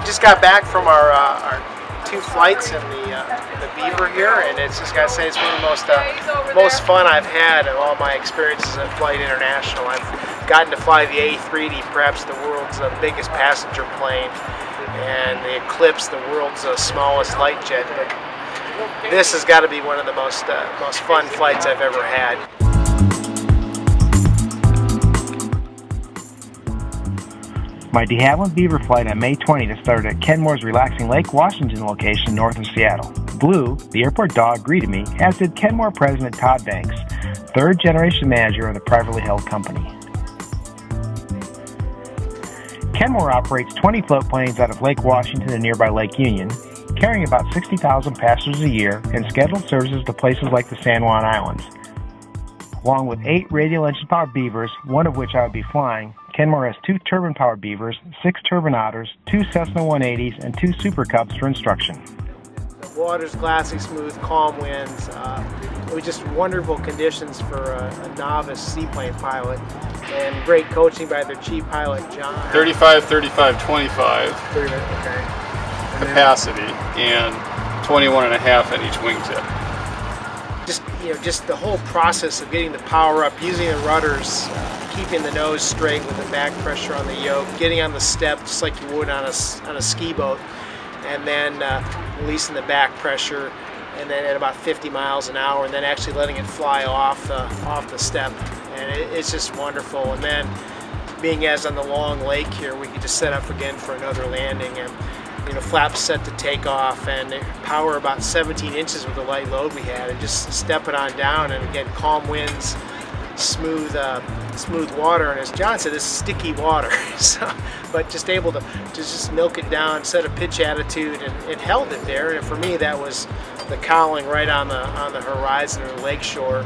Just got back from our 2 flights in the Beaver here, and it's just gotta say it's been the most fun I've had of all my experiences at Flight International. I've gotten to fly the A380, perhaps the world's biggest passenger plane, and the Eclipse, the world's smallest light jet. But this has got to be one of the most fun flights I've ever had. My de Havilland Beaver flight on May 20th started at Kenmore's relaxing Lake Washington location north of Seattle. Blue, the airport dog, greeted me, as did Kenmore President Todd Banks, third-generation manager of the privately held company. Kenmore operates 20 float planes out of Lake Washington and nearby Lake Union, carrying about 60,000 passengers a year and scheduled services to places like the San Juan Islands. Along with 8 radial engine-powered Beavers, one of which I would be flying, Kenmore has 2 turbine-powered Beavers, 6 turbine Otters, 2 Cessna 180s, and 2 Super Cubs for instruction. The water's glassy smooth, calm winds. It was just wonderful conditions for a novice seaplane pilot, and great coaching by their chief pilot, John. 35, 35, 25 Okay. capacity, and 21.5 at each wingtip. Just the whole process of getting the power up, using the rudders, keeping the nose straight with the back pressure on the yoke, getting on the step just like you would on a ski boat, and then releasing the back pressure, and then at about 50 miles an hour, and then actually letting it fly off the step, and it's just wonderful. And then being as on the long lake here, we could just set up again for another landing, and flaps set to take off, and power about 17 inches with the light load we had, and just step it on down, and again calm winds, smooth water, and as John said, this is sticky water. But just able to just milk it down, set a pitch attitude, and it held it there. And for me, that was the cowling right on the horizon of the lake shore,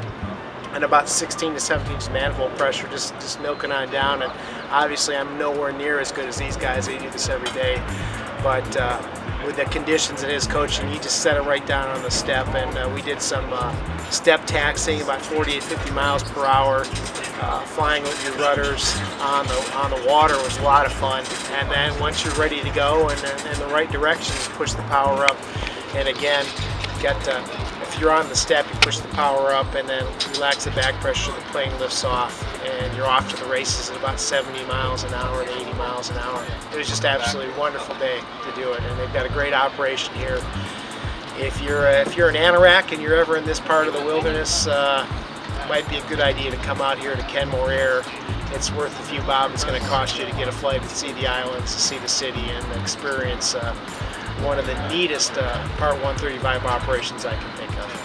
and about 16 to 17 inches manifold pressure, just milking on down. And obviously, I'm nowhere near as good as these guys. They do this every day. But with the conditions and his coaching, he just set it right down on the step, and we did some step taxiing, about 40 to 50 miles per hour, flying with your rudders on the water was a lot of fun. And then once you're ready to go and in the right direction, you push the power up, and again, if you're on the step, you push the power up and then relax the back pressure, the plane lifts off, and you're off to the races at about 70 miles an hour and 80 miles an hour. It was just absolutely a wonderful day to do it, and they've got a great operation here. If you're in Anorak and you're ever in this part of the wilderness, it might be a good idea to come out here to Kenmore Air. It's worth a few bob. It's going to cost you to get a flight to see the islands, to see the city, and experience one of the neatest Part 135 operations I can think of.